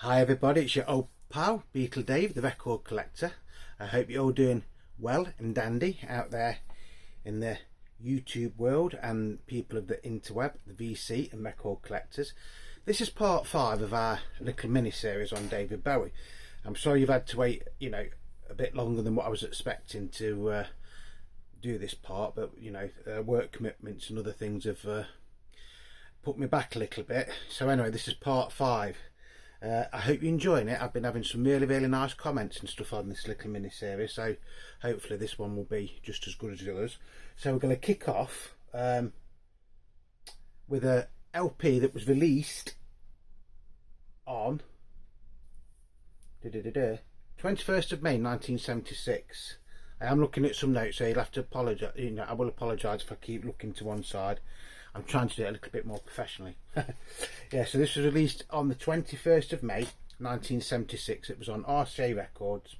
Hi everybody, it's your old pal Beetle Dave, the record collector. I hope you're all doing well and dandy out there in the YouTube world and people of the interweb, the VC and record collectors. This is part 5 of our little mini series on David Bowie. I'm sorry you've had to wait, a bit longer than what I was expecting to do this part, but work commitments and other things have put me back a little bit. So anyway, this is part 5. I hope you're enjoying it. I've been having some really nice comments and stuff on this little mini series, so hopefully this one will be just as good as the others. So we're going to kick off with a LP that was released on 21st of May 1976. I am looking at some notes, so you'll have to apologise. I will apologise if I keep looking to one side. I'm trying to do it a little bit more professionally. Yeah, so this was released on the 21st of May 1976. It was on RCA Records,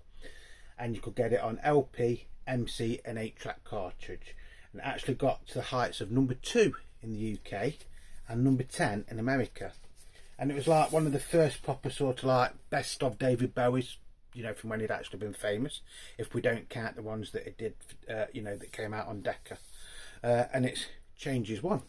and you could get it on LP, MC and 8-track cartridge, and it actually got to the heights of number 2 in the UK and number 10 in America. And it was like one of the first proper sort of like best of David Bowie's, from when he'd actually been famous, if we don't count the ones that it did, that came out on Decca. And it's Changes 1.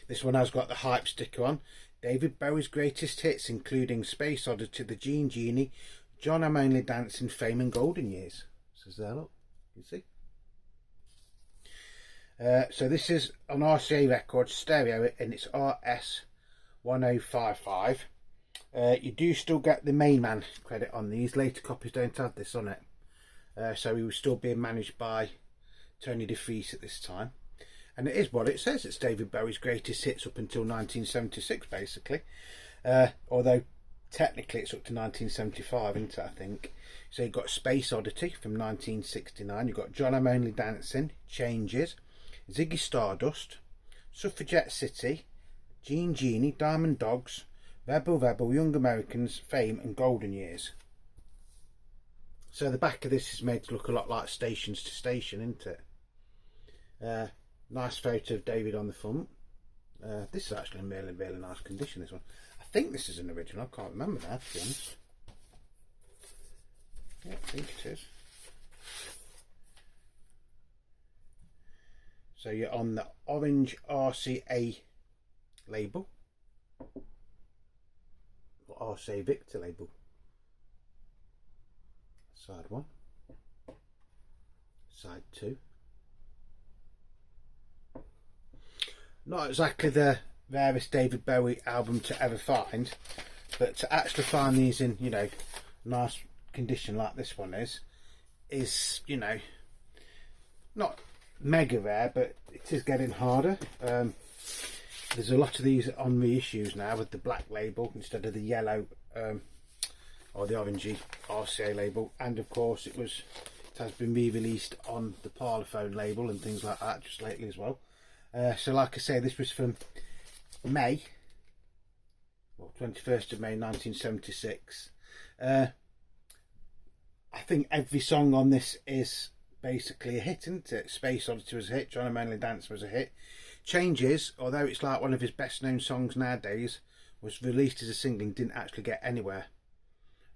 This one has got the hype sticker on. David Bowie's greatest hits, including Space Oddity, The Gene Genie, John I'm Only Dancing, Fame and Golden Years. Says there, look, you see. So this is on RCA Records stereo, and it's RS 1055. You do still get the main man credit on these. Later copies don't have this on it. So he was still being managed by Tony DeFries at this time. And it is what it says. It's David Bowie's greatest hits up until 1976, basically. Although technically it's up to 1975, isn't it, I think. So you've got Space Oddity from 1969. You've got John I'm Only Dancing, Changes, Ziggy Stardust, Suffragette City, Gene Genie, Diamond Dogs, Rebel, Young Americans, Fame and Golden Years. So the back of this is made to look a lot like Stations to Station, isn't it? Nice photo of David on the front. This is actually in really nice condition, this one. I think this is an original, I can't remember now, to be honest. Yeah, I think it is. So you're on the orange RCA label, or RCA Victor label. Side 1, side 2. Not exactly the rarest David Bowie album to ever find, but to actually find these in, nice condition like this one is not mega rare, but it is getting harder. There's a lot of these on reissues now with the black label instead of the yellow or the orangey RCA label, and of course it has been re-released on the Parlophone label and things like that just lately as well. So like I say, this was from May, 21st of May 1976. I think every song on this is basically a hit, isn't it? Space Oddity was a hit, John I'm Only Dancing was a hit. Changes, although it's like one of his best known songs nowadays, was released as a single and didn't actually get anywhere.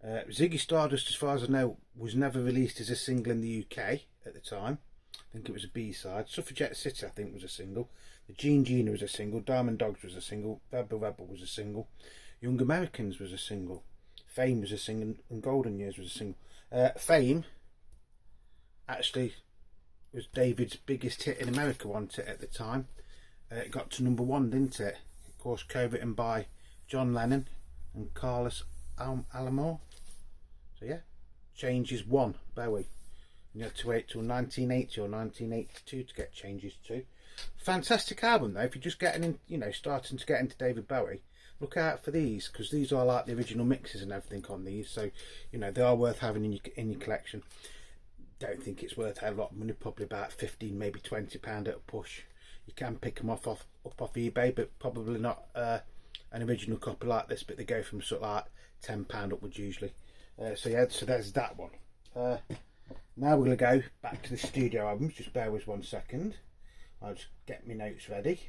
Ziggy Stardust, as far as I know, was never released as a single in the UK at the time. I think it was a B-side. Suffragette City, I think, was a single. The Gene Genie was a single. Diamond Dogs was a single. Rebel was a single. Young Americans was a single. Fame was a single. And Golden Years was a single. Fame actually was David's biggest hit in America, wasn't it, at the time? It got to number 1, didn't it? Of course, co-written by John Lennon and Carlos Alomar. So yeah, Changes 1, Bowie. You had to wait till 1980 or 1982 to get Changes 2. Fantastic album though. If you're just getting in, starting to get into David Bowie, look out for these, because these are like the original mixes and everything on these. So they are worth having in your collection. Don't think it's worth a lot of money. Probably about 15, maybe £20 at a push. You can pick them up off eBay, but probably not an original copy like this. But they go from sort of like £10 upwards usually. So yeah, so there's that one. Now we're going to go back to the studio albums. Just bear with 1 second. I'll just get my notes ready.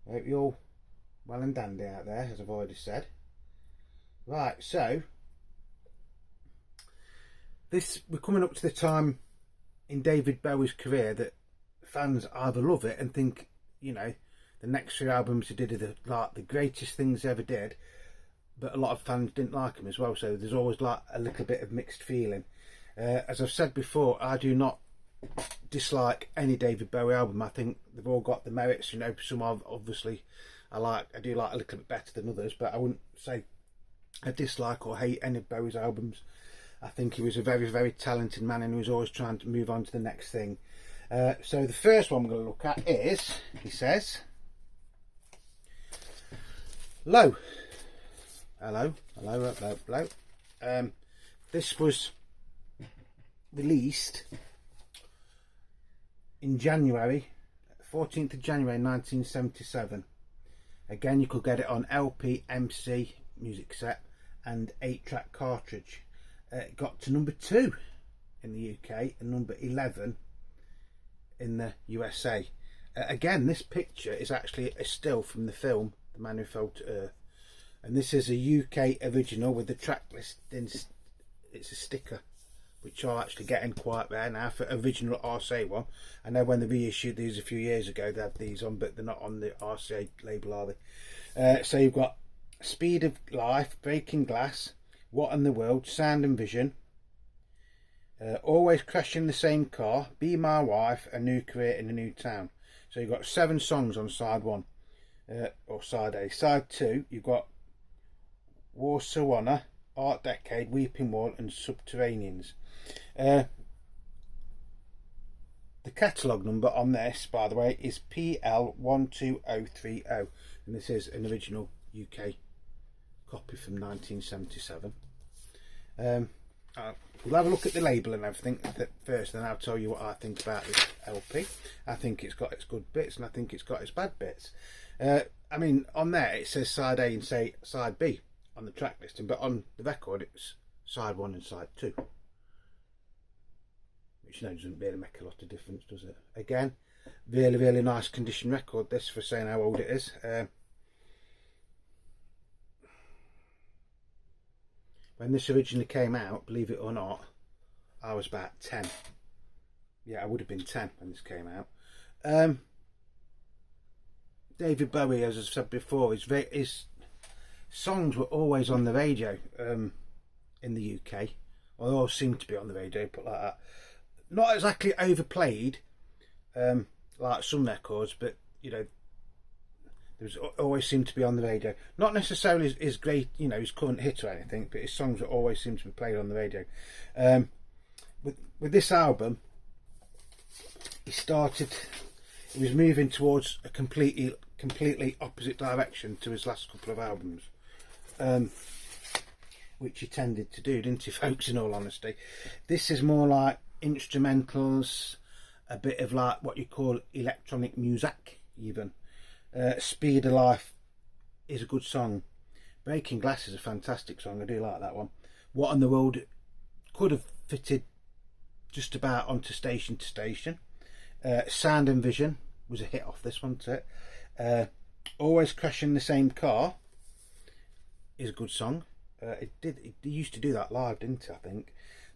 I hope you're all well and dandy out there, as I've already said. Right, so we're coming up to the time in David Bowie's career that fans either love it and think, you know, the next 3 albums he did are the greatest things he ever did, but a lot of fans didn't like him as well, so there's always like a little bit of mixed feeling. As I've said before, I do not dislike any David Bowie album. I think they've all got the merits, you know. Some obviously I do like a little bit better than others, but I wouldn't say I dislike or hate any of Bowie's albums. I think he was a very, very talented man, and he was always trying to move on to the next thing. So the first one we're going to look at is, he says, Low. Hello. This was released in January, 14th of January 1977. Again, you could get it on LP, MC, music set, and 8-track cartridge. It got to number 2 in the UK and number 11 in the USA. Again, this picture is actually a still from the film The Man Who Fell to Earth, and this is a UK original with the track list. It's a sticker, which are actually getting quite rare now for original RCA one. I know when they reissued these a few years ago they had these on, but they're not on the RCA label, are they? So you've got Speed of Life, Breaking Glass, What in the World, Sound and Vision, Always Crashing the Same Car, Be My Wife, A New Career in a New Town. So you've got 7 songs on side 1, or side A. Side 2, you've got War Sawana, Art Decade, Weeping Wall and Subterraneans. The catalogue number on this, by the way, is PL12030, and this is an original UK copy from 1977. We'll have a look at the label and everything first, then I'll tell you what I think about this LP. I think it's got its good bits, and I think it's got its bad bits. I mean, on there it says side A and say side B on the track listing, but on the record it's side 1 and side 2, which, you know, doesn't really make a lot of difference, does it? Again, really, really nice condition record, this, for saying how old it is. When this originally came out, believe it or not, I was about 10. Yeah, I would have been 10 when this came out. David Bowie, as I've said before, his songs were always on the radio in the UK, or they all seem to be on the radio, put like that. Not exactly overplayed like some records, but, you know, there's always seemed to be on the radio. Not necessarily his great, you know, his current hit or anything, but his songs will always seem to be played on the radio. With this album, he was moving towards a completely opposite direction to his last couple of albums, which he tended to do, didn't he, folks, in all honesty. This is more like instrumentals, a bit of like what you call electronic music even. Speed of Life is a good song. Breaking Glass is a fantastic song, I do like that one. What in the World could have fitted just about onto Station to Station. Sound and Vision was a hit off this one, wasn't it? Always Crashing the Same Car is a good song. It used to do that live, didn't it, I think.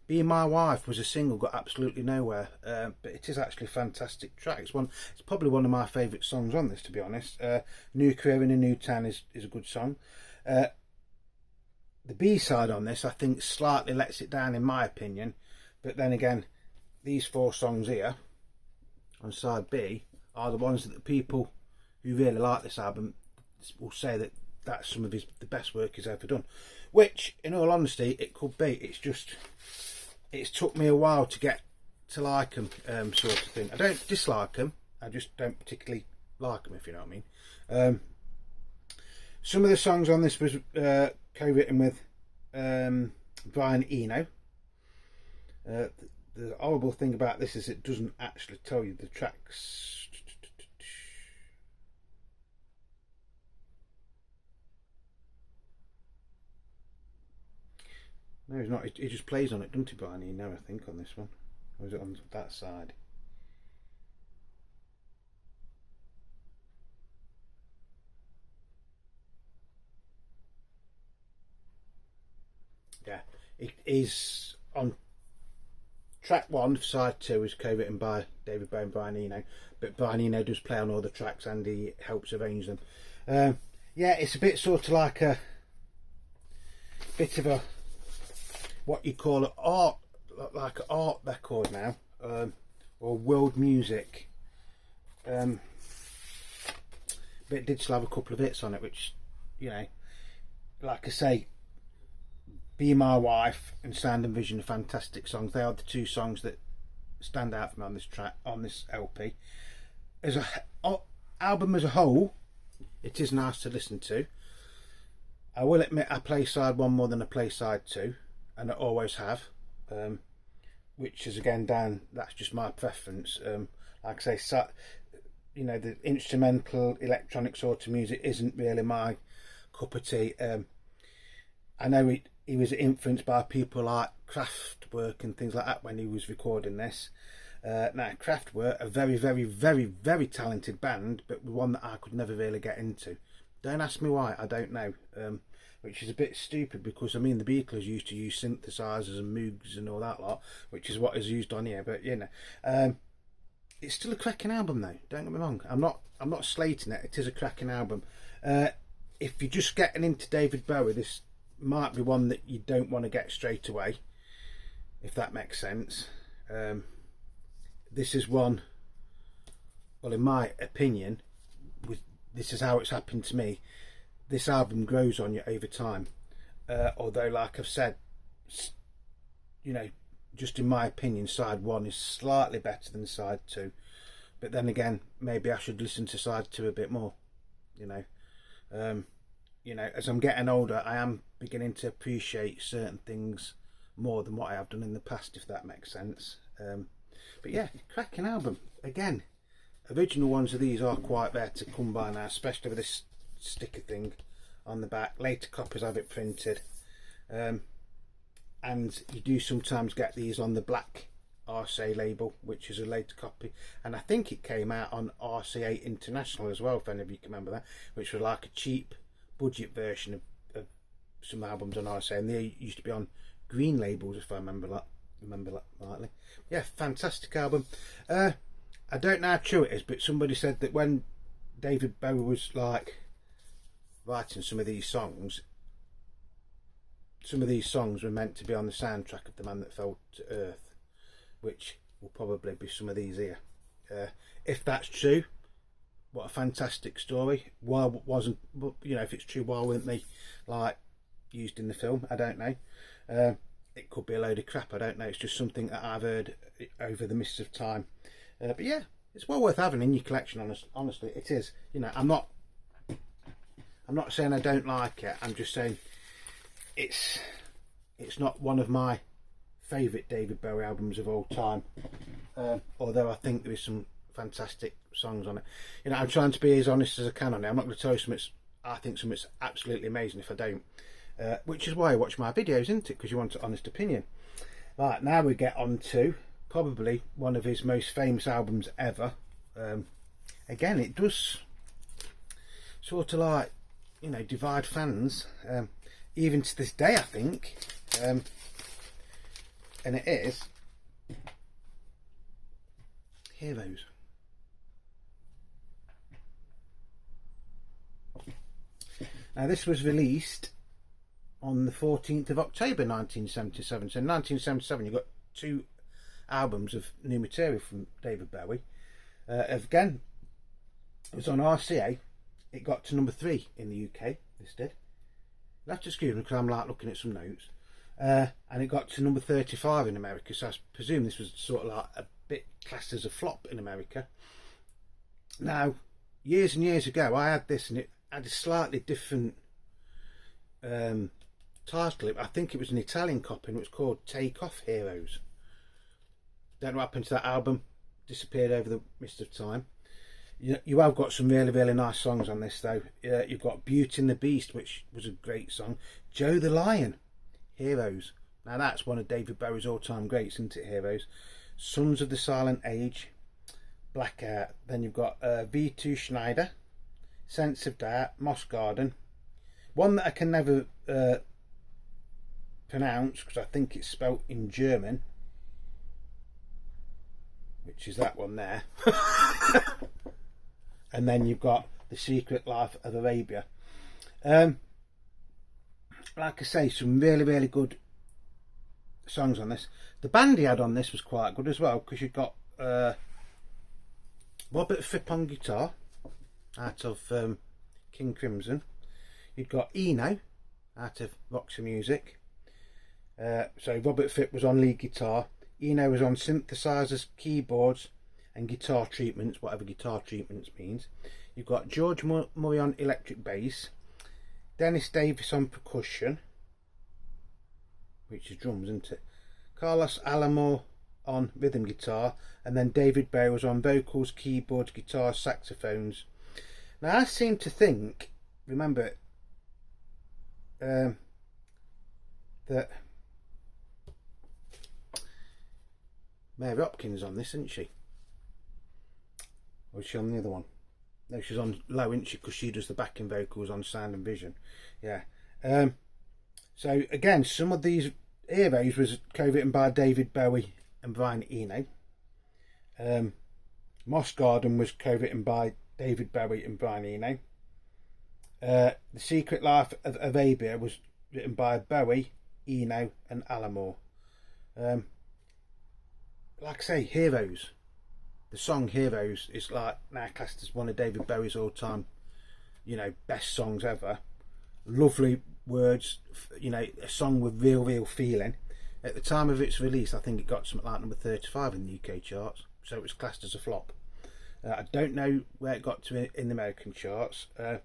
Be My Wife was a single, got absolutely nowhere, but it is actually a fantastic track. It's probably one of my favourite songs on this, to be honest. New Career in a New Town is a good song. The B-side on this, I think, slightly lets it down in my opinion, but then again, these 4 songs here on side B are the ones that the people who really like this album will say that that's some of the best work he's ever done, which, in all honesty, it could be. It's took me a while to get to like him, sort of thing. I don't dislike him, I just don't particularly like him, if you know what I mean. Some of the songs on this was co-written with Brian Eno. The horrible thing about this is it doesn't actually tell you the tracks. No, he's not. He just plays on it, doesn't he, Brian Eno, I think, on this one. Or is it on that side? Yeah, it is on track 1 for side 2 is co-written by David Bowie and Brian Eno, but Brian Eno does play on all the tracks and he helps arrange them. Yeah, it's a bit sort of like a bit of a what you call an art, like an art record now, or world music. But it did still have a couple of hits on it, which, you know, like I say, Be My Wife and Sound and Vision are fantastic songs. They are the 2 songs that stand out for me on this track, on this LP. As a album as a whole, it is nice to listen to. I will admit I play side 1 more than I play side 2, and I always have, which is again down, that's just my preference. Like I say, you know, the instrumental electronic sort of music isn't really my cup of tea. I know he was influenced by people like Kraftwerk and things like that when he was recording this. Now, Kraftwerk, a very, very, very, very talented band, but one that I could never really get into. Don't ask me why, I don't know. Which is a bit stupid because, I mean, the Beatles used to use synthesizers and Moogs and all that lot, which is what is used on here, but, you know. It's still a cracking album though, don't get me wrong. I'm not slating it, it is a cracking album. If you're just getting into David Bowie, this might be one that you don't want to get straight away, if that makes sense. This is one, well, in my opinion, this is how it's happened to me, this album grows on you over time. Although, like I've said, you know, just in my opinion, side 1 is slightly better than side 2. But then again, maybe I should listen to side 2 a bit more, you know. You know, as I'm getting older, I am beginning to appreciate certain things more than what I have done in the past, if that makes sense. But yeah, cracking album. Again, original ones of these are quite rare to come by now, especially with this sticker thing on the back. Later copies have it printed. And you do sometimes get these on the black RCA label, which is a later copy, and I think it came out on RCA International as well, if any of you can remember that, which was like a cheap budget version of some albums on RCA, and they used to be on green labels, if I remember that rightly. Yeah, fantastic album. I don't know how true it is, but somebody said that when David Bowie was like writing some of these songs were meant to be on the soundtrack of The Man That Fell to Earth, which will probably be some of these here. If that's true, what a fantastic story. Why wasn't, you know, if it's true, why weren't they like used in the film? I don't know. It could be a load of crap, I don't know. It's just something that I've heard over the mists of time. But yeah, it's well worth having in your collection, honestly it is. You know, I'm not saying I don't like it, I'm just saying it's not one of my favourite David Bowie albums of all time, although I think there is some fantastic songs on it. You know, I'm trying to be as honest as I can on it. I'm not going to tell you something I think something's absolutely amazing if I don't, which is why I watch my videos, isn't it? Because you want an honest opinion. Right, now we get on to probably one of his most famous albums ever. Again, it does sort of like, you know, divide fans, even to this day, I think. And it is Heroes. Now, this was released on the 14th of October 1977. So in 1977 you've got 2 albums of new material from David Bowie. Again, it was on RCA. It got to number 3 in the UK, this did. You'll have to excuse me because I'm like looking at some notes. And it got to number 35 in America, so I presume this was sort of like a bit classed as a flop in America. Now, years and years ago I had this and it had a slightly different title. I think it was an Italian copy and it was called Take Off Heroes. Don't know what happened to that album, disappeared over the mist of time. You have got some really, really nice songs on this though. You've got Beauty and the Beast, which was a great song. Joe the Lion, Heroes. Now that's one of David Bowie's all-time greats, isn't it, Heroes? Sons of the Silent Age, Blackout. Then you've got V2 Schneider, Sense of Doubt, Moss Garden. One that I can never pronounce, because I think it's spelt in German, which is that one there. And then you've got The Secret Life of Arabia. Like I say, some really, really good songs on this. The band he had on this was quite good as well, because you've got Robert Fripp on guitar out of King Crimson. You've got Eno out of Roxy Music. So Robert Fripp was on lead guitar. Eno was on synthesizers, keyboards and guitar treatments, whatever guitar treatments means. You've got George Murray on electric bass, Dennis Davis on percussion, which is drums, isn't it? Carlos Alamo on rhythm guitar, and then David Bowie was on vocals, keyboards, guitar, saxophones. Now I seem to think, remember, that Mary Hopkins on this, isn't she? Or is she on the other one? No, she's on low, isn't she? Because she does the backing vocals on Sound and Vision. Yeah. So again, some of these heroes was co-written by David Bowie and Brian Eno. Moss Garden was co-written by David Bowie and Brian Eno. The Secret Life of Arabia was written by Bowie, Eno and Alamo. Like I say, Heroes. The song Heroes is like now classed as one of David Bowie's all-time, best songs ever. Lovely words, a song with real feeling. At the time of its release, I think it got something like number 35 in the UK charts, so it was classed as a flop. I don't know where it got to in the American charts. I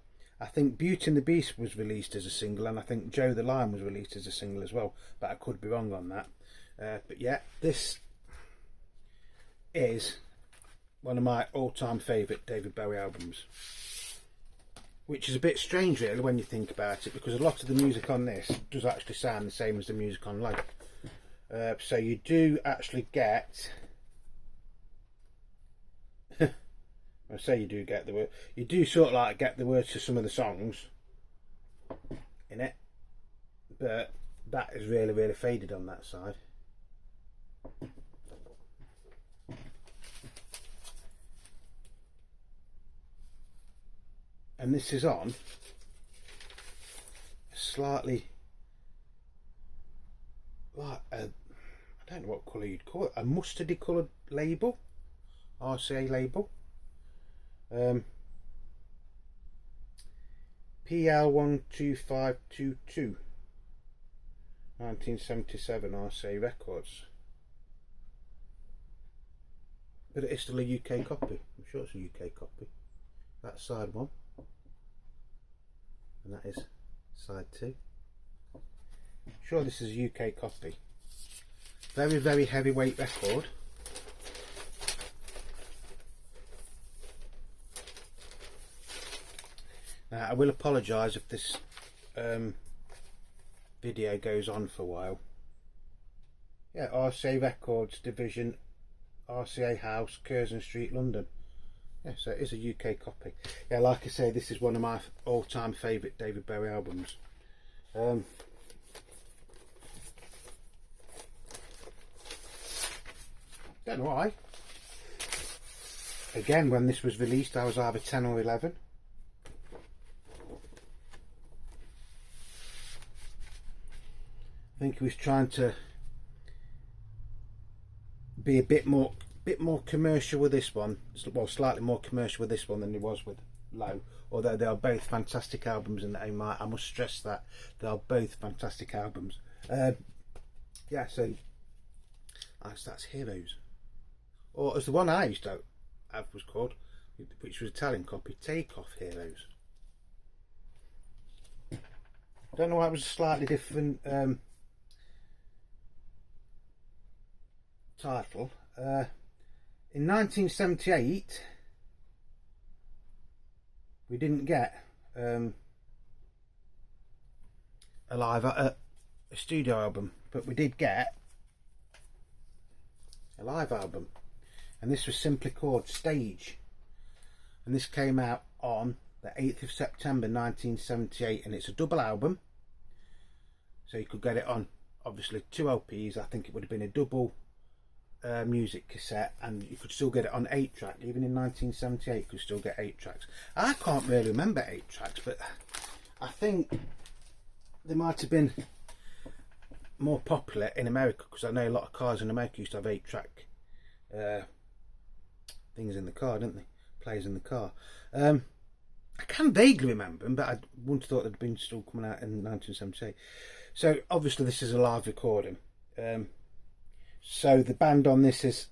think Beauty and the Beast was released as a single, and I think Joe the Lion was released as a single as well, but I could be wrong on that. But yeah, this is one of my all-time favourite David Bowie albums, which is a bit strange really when you think about it, because a lot of the music on this does actually sound the same as the music on Low. So you do actually get I say you do get the word, you do sort of like get the words to some of the songs in it, but that is really faded on that side. And this is on a slightly like I don't know what colour you'd call it, a mustardy coloured label, RCA label. PL12522 1977 RCA Records, but it is still a UK copy. I'm sure it's a UK copy. That's side 1 and that is side 2. I'm sure this is a UK copy. Very heavyweight record. Now I will apologise if this video goes on for a while. Yeah, RCA Records Division, RCA House, Curzon Street, London. Yeah, so it is a UK copy. Yeah, like I say, this is one of my all-time favourite David Bowie albums. Don't know why. Again, when this was released, I was either 10 or 11. I think he was trying to be a bit more commercial with this one. Well, slightly more commercial with this one than he was with Low. Although they are both fantastic albums in their own right. I must stress that they are both fantastic albums. Yeah, so that's Heroes. Or as the one I used to have was called, which was Italian copy, Take Off Heroes. Don't know why it was a slightly different title. In 1978 we didn't get a studio album, but we did get a live album, and this was simply called Stage, and this came out on the 8th of September 1978, and it's a double album, so you could get it on obviously 2 LPs. I think it would have been a double music cassette, and you could still get it on 8 track. Even in 1978 you could still get 8 tracks. I can't really remember 8 tracks, but I think they might have been more popular in America, because I know a lot of cars in America used to have 8 track things in the car, didn't they? Players in the car. I can vaguely remember them, but I wouldn't have thought they'd been still coming out in 1978. So obviously this is a live recording. So the band on this is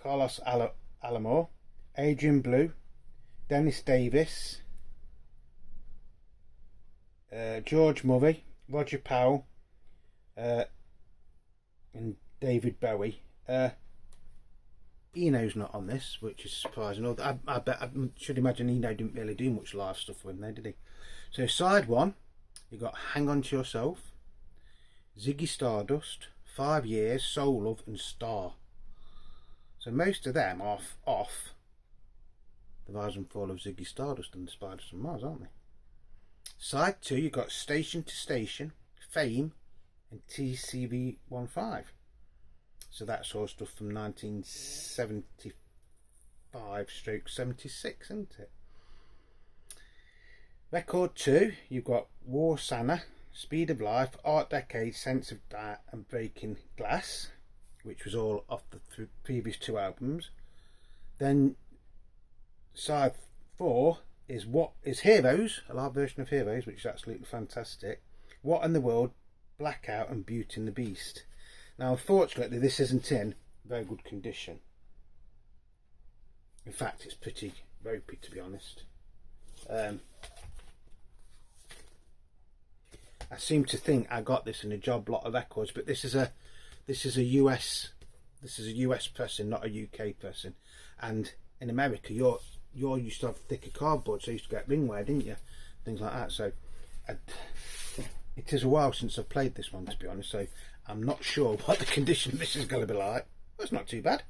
Carlos Alomar, Adrian Blue, Dennis Davis, George Murray, Roger Powell, and David Bowie. Eno's not on this, which is surprising. I should imagine Eno didn't really do much live stuff with him there, did he? So side 1, you got Hang On To Yourself, Ziggy Stardust, 5 Years, Soul Love and Star. So most of them are off the Rise and Fall of Ziggy Stardust and the Spiders from Mars, aren't they? Side 2, you got Station to Station, Fame and TCV15. So that's all stuff from 1975/76, isn't it? Record 2, you've got War Sana, Speed of Life, Art Decade, Sense of Doubt and Breaking Glass, which was all off the previous 2 albums. Then side 4 is What Is Heroes, a live version of Heroes, which is absolutely fantastic. What in the World, Blackout and Beauty and the Beast. Now unfortunately this isn't in very good condition. In fact it's pretty ropey, to be honest. I seem to think I got this in a job lot of records, but this is a US pressing, not a UK pressing. And in America you're used to have thicker cardboard, so you used to get ringware, didn't you? Things like that. So it is a while since I've played this one, to be honest, so I'm not sure what the condition of this is going to be like. That's not too bad.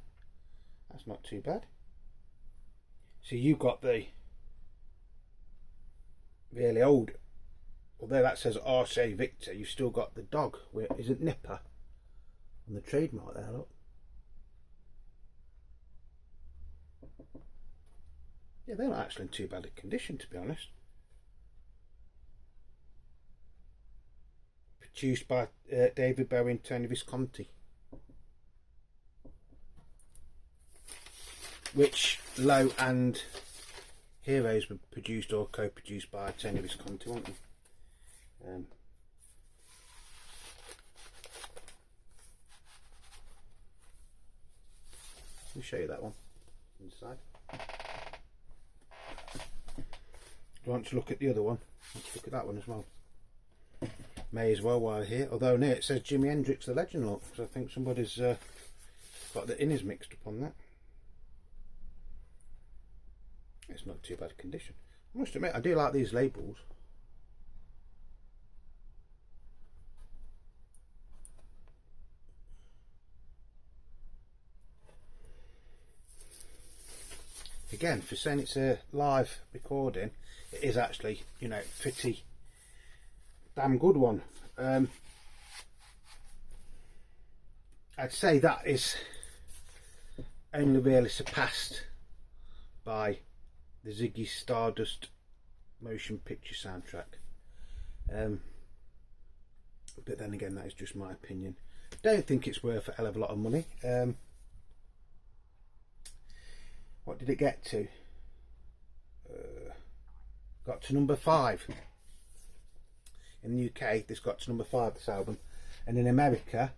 That's not too bad. So you've got the really old, although that says RC Victor, you've still got the dog, where isn't Nipper on the trademark there, look. Yeah, they're not actually in too bad a condition, to be honest. Produced by David Bowie and Tony Visconti, which Low and Heroes were produced or co-produced by Tony Visconti, weren't they? Let me show you that one inside. Do you want to look at the other one? Let's look at that one as well. May as well while here, although near it says Jimi Hendrix the Legend, look, so I think somebody's got the inners mixed up on that. It's not too bad condition. I must admit I do like these labels. Again, for saying it's a live recording, it is actually, you know, pretty damn good one. I'd say that is only really surpassed by the Ziggy Stardust motion picture soundtrack. But then again, that is just my opinion. Don't think it's worth a hell of a lot of money. What did it get to? Got to number 5. In the UK, this got to number 5, this album. And in America,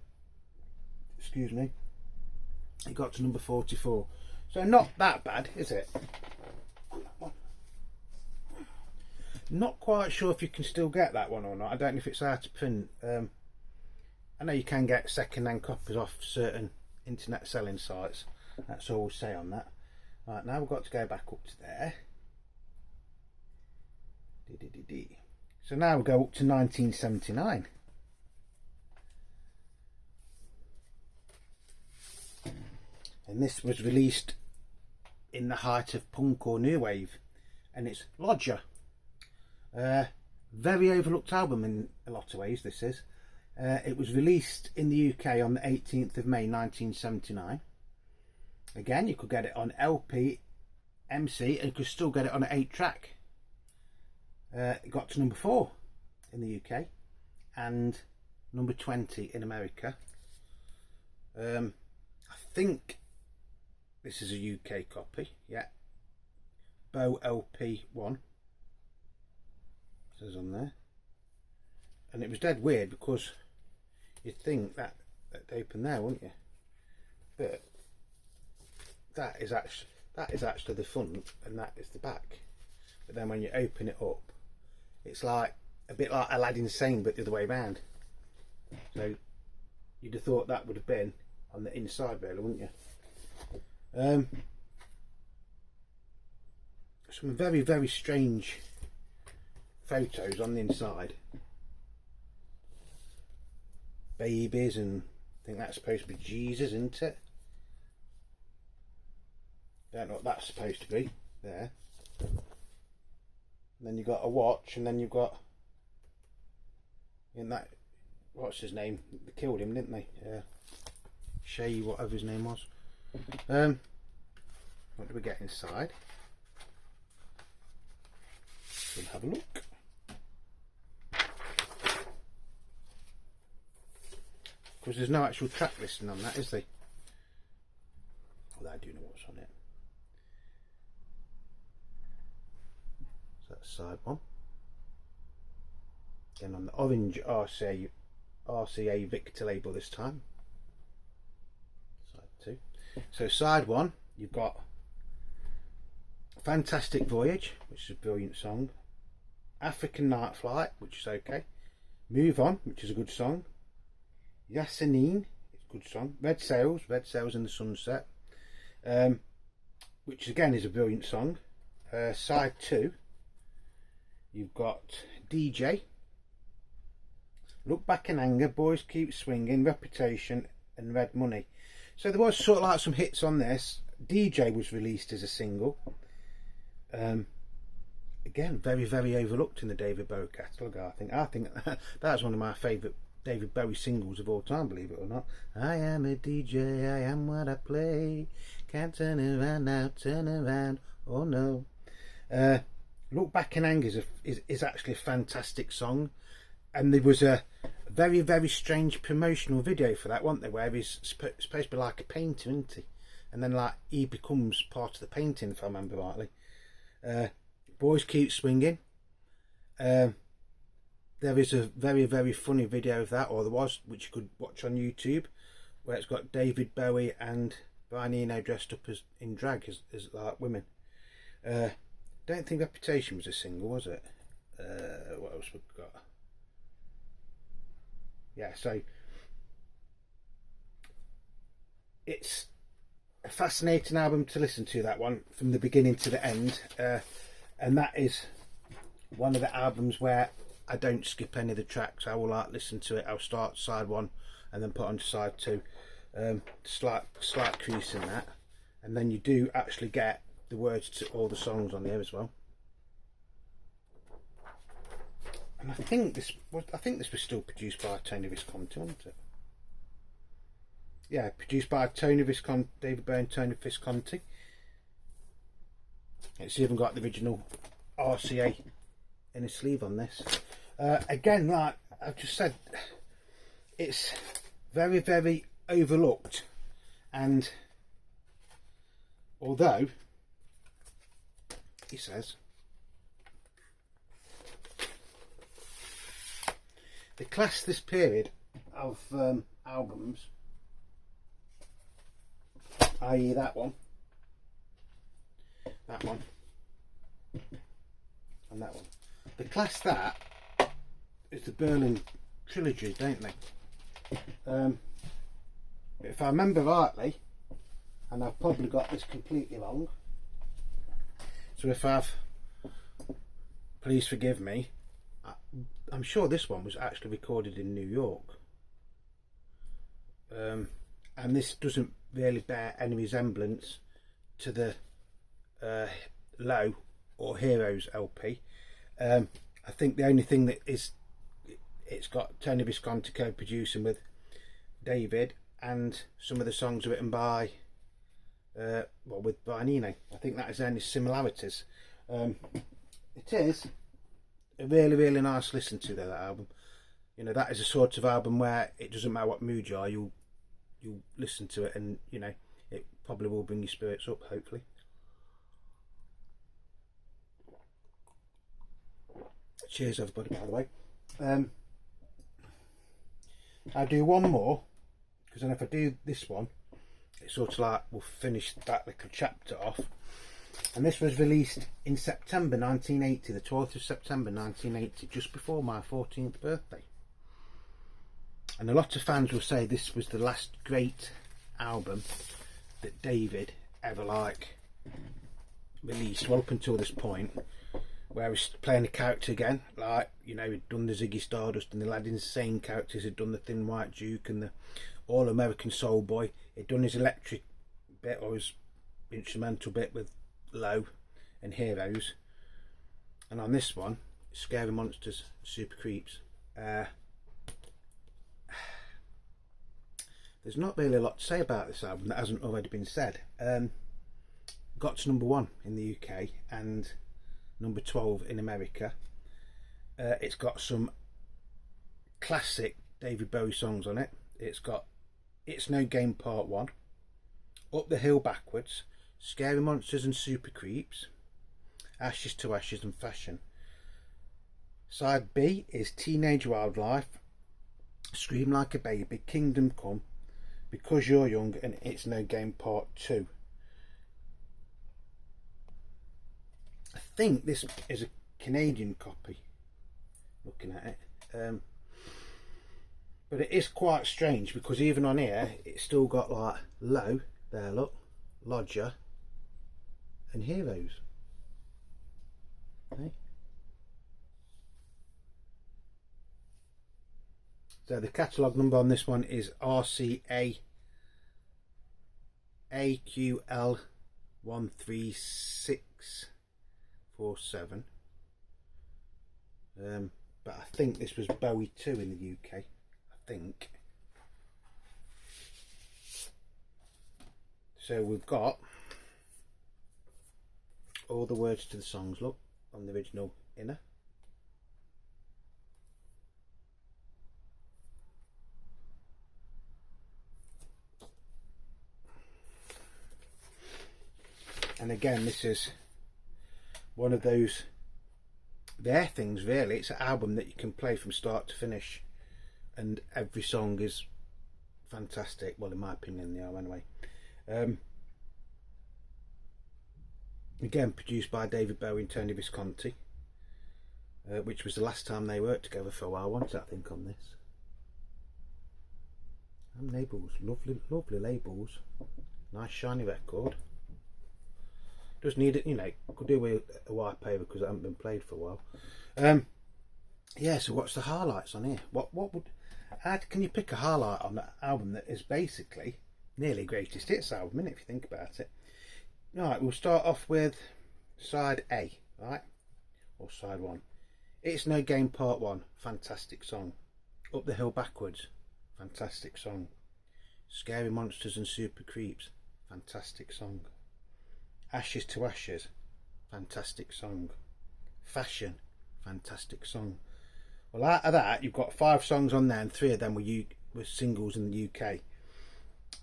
excuse me, it got to number 44. So not that bad, is it? Not quite sure if you can still get that one or not. I don't know if it's out of print. I know you can get second-hand copies off certain internet selling sites. That's all we'll say on that. Right, now we've got to go back up to there. So now we'll go up to 1979. And this was released in the height of punk or new wave, and it's Lodger. Very overlooked album in a lot of ways, this is. It was released in the UK on the 18th of May 1979. Again, you could get it on LP, MC, and you could still get it on an 8-track. It got to number 4 in the UK and number 20 in America. I think this is a UK copy, yeah. Bowie LP 1 says on there. And it was dead weird because you'd think that they'd open there, wouldn't you? But that is actually the front and that is the back. But then when you open it up, it's like a bit like Aladdin's saying, but the other way around. So you'd have thought that would have been on the inside really, wouldn't you? Some very, very strange photos on the inside. Babies, and I think that's supposed to be Jesus, isn't it? Don't know what that's supposed to be there. And then you've got a watch, and then you've got in that, what's his name? They killed him, didn't they? Shay, whatever his name was. What do we get inside? We'll have a look. Because there's no actual track listing on that, is there? Although I do know what's on it. So that's side 1. Then on the orange RCA Victor label this time. Side 2. So side 1, you've got Fantastic Voyage, which is a brilliant song. African Night Flight, which is okay. Move On, which is a good song. Yasinine, it's a good song. Red Sails in the Sunset, which again is a brilliant song. Side 2, you've got DJ, Look Back in Anger, Boys Keep Swinging, Reputation, and Red Money. So there was sort of like some hits on this. DJ was released as a single. Again, very, very overlooked in the David Bowie catalogue. I think that's one of my favourite David Bowie singles of all time, believe it or not. I am a DJ, I am what I play. Can't turn around now, turn around, oh no. Look Back in Anger is actually a fantastic song. And there was a very, very strange promotional video for that, wasn't there? Where he's supposed to be like a painter, isn't he? And then like he becomes part of the painting, if I remember rightly. Boys Keep Swinging. There is a very, very funny video of that, or there was, which you could watch on YouTube, where it's got David Bowie and Brian Eno dressed up as in drag as like women. Don't think Reputation was a single, was it? What else we've got? Yeah, so it's a fascinating album to listen to, that one, from the beginning to the end, and that is one of the albums where I don't skip any of the tracks. I will like listen to it. I'll start side 1 and then put on to side 2. Slight crease in that, and then you do actually get the words to all the songs on there as well. And I think this was still produced by Tony Visconti, wasn't it? Yeah, produced by Tony Visconti, David Bowie and Tony Visconti. It's even got the original RCA in his sleeve on this. Again, like I've just said, it's very, very overlooked, and although he says they class this period of albums, i.e. that one, and that one, they class that as the Berlin trilogy, don't they? If I remember rightly, and I've probably got this completely wrong, so if I've, please forgive me, I'm sure this one was actually recorded in New York, and this doesn't really bear any resemblance to the Low or Heroes LP. I think the only thing that is it's got Tony Visconti co-producing with David, and some of the songs are written by by Nino. I think that is the only similarities. It is a really nice listen to though, that album. You know, that is a sort of album where it doesn't matter what mood you are, you'll listen to it, and you know, it probably will bring your spirits up, hopefully. Cheers everybody, by the way. I'll do one more, because then if I do this one, it's sort of like we'll finish that little chapter off. And this was released in September 1980, the 12th of September 1980, just before my 14th birthday. And a lot of fans will say this was the last great album that David ever released, well, up until this point, where he's playing a character again, like, you know, he'd done the Ziggy Stardust and the Lad Insane characters, he'd done the Thin White Duke and the All American Soul Boy, he'd done his electric bit or his instrumental bit with Low and Heroes, and on this one, Scary Monsters, Super Creeps. There's not really a lot to say about this album that hasn't already been said. Got to #1 in the UK and number 12 in America. It's got some classic David Bowie songs on it. It's got It's No Game Part 1, Up the Hill Backwards, Scary Monsters and Super Creeps, Ashes to Ashes and Fashion. Side B is Teenage Wildlife, Scream Like a Baby, Kingdom Come, Because You're Young, and It's No Game Part 2. I think this is a Canadian copy, looking at it, but it is quite strange because even on here it's still got like Low there, look, Lodger and Heroes. Okay. So the catalogue number on this one is RCA AQL 13647. But I think this was Bowie 2 in the UK, I think. So we've got all the words to the songs, look, on the original inner. And again, this is one of those rare things, really. It's an album that you can play from start to finish, and every song is fantastic. Well, in my opinion, they are anyway. Again, produced by David Bowie and Tony Visconti, which was the last time they worked together for a while, wasn't it, I think, on this. And labels, lovely labels. Nice shiny record. Does need it, you know, could do with a white paper because it hasn't been played for a while. Yeah, so what's the highlights on here? Can you pick a highlight on that album that is basically nearly greatest hits album, isn't it, if you think about it? Right, we'll start off with side A, right? Or side 1. It's No Game Part 1, fantastic song. Up the Hill Backwards, fantastic song. Scary Monsters and Super Creeps, fantastic song. Ashes to Ashes, fantastic song. Fashion, fantastic song. Well, out of that, you've got 5 songs on there, and 3 of them were singles in the UK.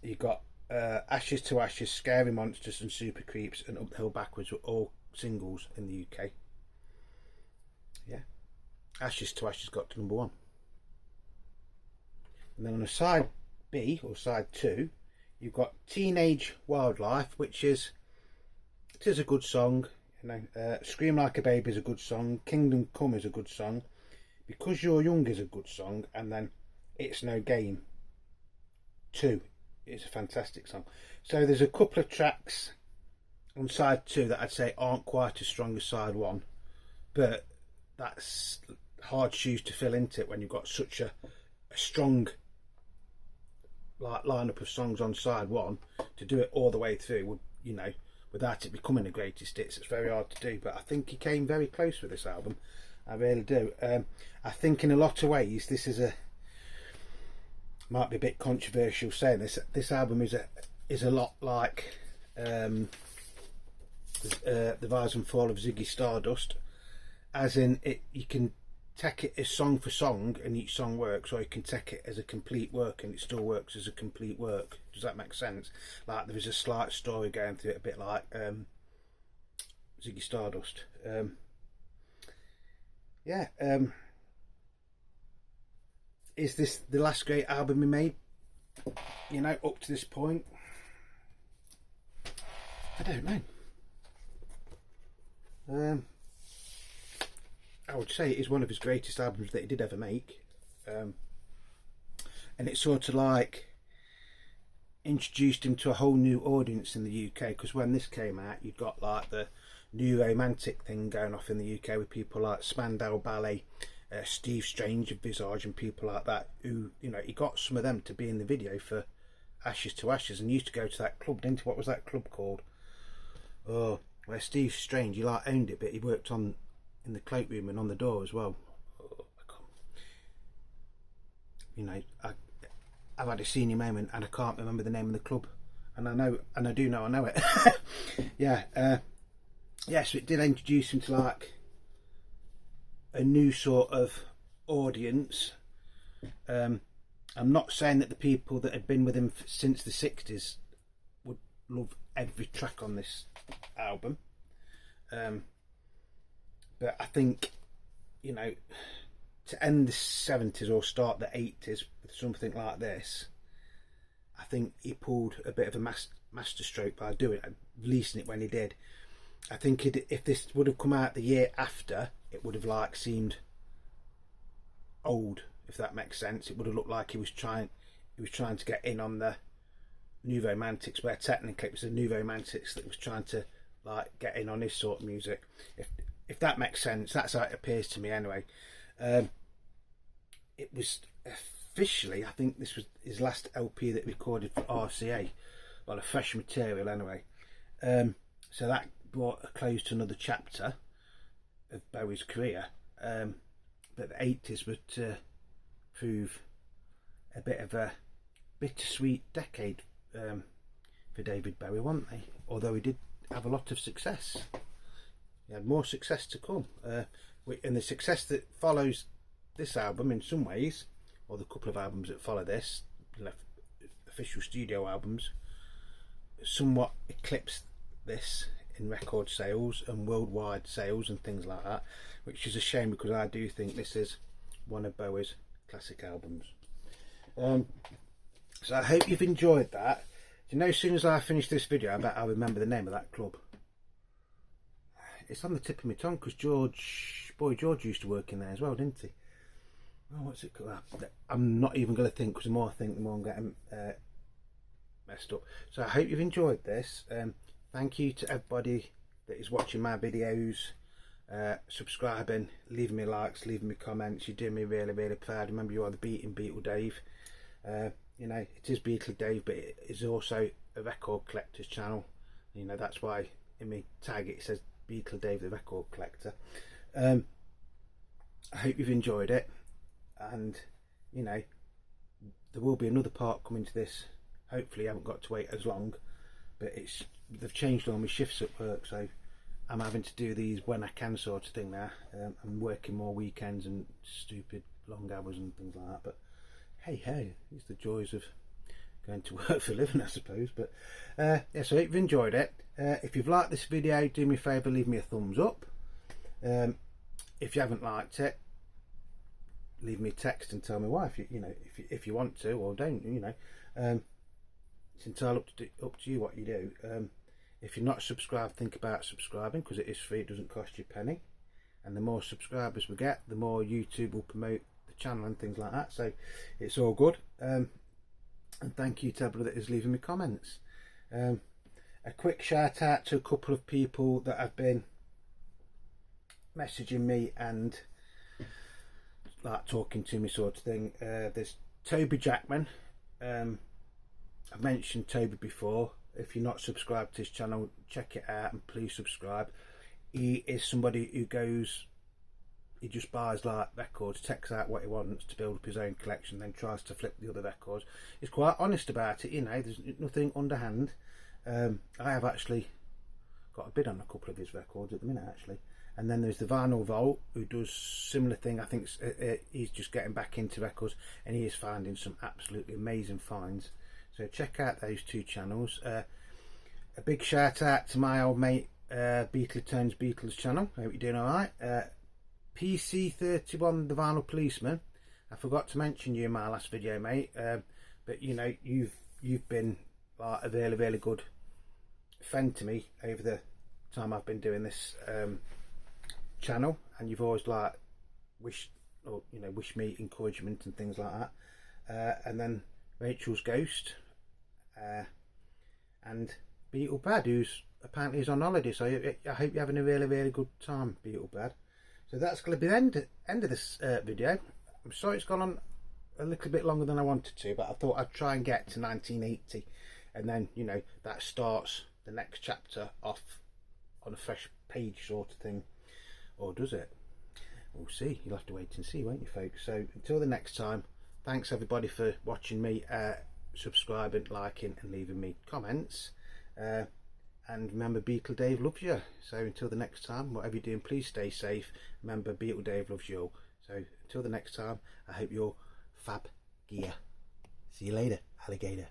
You've got Ashes to Ashes, Scary Monsters and Super Creeps, and Up the Hill Backwards were all singles in the UK. Yeah. Ashes to Ashes got to #1. And then on the side B, or side 2, you've got Teenage Wildlife, which is... It is a good song, you know. Scream Like a Baby is a good song. Kingdom Come is a good song. Because You're Young is a good song. And then It's No Game 2 is a fantastic song. So there's a couple of tracks on side 2 that I'd say aren't quite as strong as side 1. But that's hard shoes to fill, into it when you've got such a strong lineup of songs on side 1. To do it all the way through would, you know, without it becoming the greatest hits, it's very hard to do. But I think he came very close with this album. I really do. I think in a lot of ways this is might be a bit controversial saying this. This album is a lot like the Rise and Fall of Ziggy Stardust, as in you can take it as song for song and each song works, or you can take it as a complete work and it still works as a complete work. Does that make sense? Like there is a slight story going through it, a bit like Ziggy Stardust. Is this the last great album he made, you know, up to this point? I don't know. I would say it is one of his greatest albums that he did ever make, and it's sort of like introduced him to a whole new audience in the UK, because when this came out you've got like the new romantic thing going off in the UK with people like Spandau Ballet, Steve Strange of Visage and people like that, who, you know, he got some of them to be in the video for Ashes to Ashes, and used to go to that club, didn't he? What was that club called? Oh, where Steve Strange, he like owned it, but he worked on in the cloakroom and on the door as well. Oh, you know, I've had a senior moment and I can't remember the name of the club, and I know it. Yeah, so it did introduce him to like a new sort of audience. I'm not saying that the people that had been with him since the 60s would love every track on this album, but I think, you know, to end the 70s or start the 80s with something like this, I think he pulled a bit of a masterstroke by releasing it when he did. I think if this would have come out the year after, it would have like seemed old, if that makes sense. It would have looked like he was trying to get in on the New Romantics, where technically it was the New Romantics that was trying to like get in on his sort of music. If that makes sense, that's how it appears to me anyway. It was officially, I think this was his last LP that he recorded for RCA, well, a fresh material anyway. So that brought a close to another chapter of Bowie's career, but the 80s would prove a bit of a bittersweet decade for David Bowie, weren't they? Although he did have a lot of success. He had more success to come, and the success that follows this album in some ways, or the couple of albums that follow this, official studio albums, somewhat eclipsed this in record sales and worldwide sales and things like that, which is a shame, because I do think this is one of Bowie's classic albums. So I hope you've enjoyed that. You know, as soon as I finish this video, I bet I'll remember the name of that club. It's on the tip of my tongue, because Boy George used to work in there as well, didn't he? Oh, what's it called? I'm not even going to think, because the more I think, the more I'm getting messed up. So I hope you've enjoyed this. Thank you to everybody that is watching my videos, subscribing, leaving me likes, leaving me comments. You do me really, really proud. Remember, you are the Beatle Dave. You know, it is Beatle Dave, but it is also a record collector's channel. You know, that's why in my tag it says Beatle Dave the Record Collector. I hope you've enjoyed it, and you know, there will be another part coming to this. Hopefully I haven't got to wait as long, but they've changed all my shifts at work, so I'm having to do these when I can sort of thing now. I'm working more weekends and stupid long hours and things like that, but hey, it's the joys of going to work for a living, I suppose. But yeah, so if you've enjoyed it, if you've liked this video, do me a favour, leave me a thumbs up. If you haven't liked it, leave me a text and tell me why, if you want to, or don't. You know, it's entirely up to you what you do. If you're not subscribed, think about subscribing, because it is free, it doesn't cost you a penny, and the more subscribers we get, the more YouTube will promote the channel and things like that, so it's all good. And thank you to everybody that is leaving me comments. A quick shout out to a couple of people that have been messaging me and like talking to me sort of thing. There's Toby Jackman. I've mentioned Toby before. If you're not subscribed to his channel, check it out and please subscribe. He is somebody who goes he just buys like records, takes out what he wants to build up his own collection, then tries to flip the other records. He's quite honest about it, you know. There's nothing underhand. I have actually got a bid on a couple of his records at the minute, actually. And then there's the Vinyl Vault, who does similar thing. I think he's just getting back into records, and he is finding some absolutely amazing finds. So check out those two channels. A big shout out to my old mate Beatle Tones Beatles channel. Hope you're doing alright. PC31 the Vinyl Policeman. I forgot to mention you in my last video, mate. But you know, you've been like a really good friend to me over the time I've been doing this channel, and you've always like wished me encouragement and things like that. And then Rachel's Ghost, and Beetle Bad, who's apparently is on holiday. So I hope you're having a really good time, Beetle Bad. So that's going to be the end of this video. I'm sorry it's gone on a little bit longer than I wanted to, but I thought I'd try and get to 1980, and then, you know, that starts the next chapter off on a fresh page sort of thing. Or does it? We'll see. You'll have to wait and see, won't you, folks? So until the next time, thanks everybody for watching me, subscribing, liking and leaving me comments. And remember, Beatle Dave loves you. So until the next time, whatever you're doing, please stay safe. Remember, Beatle Dave loves you all. So until the next time, I hope you're fab gear. See you later, alligator.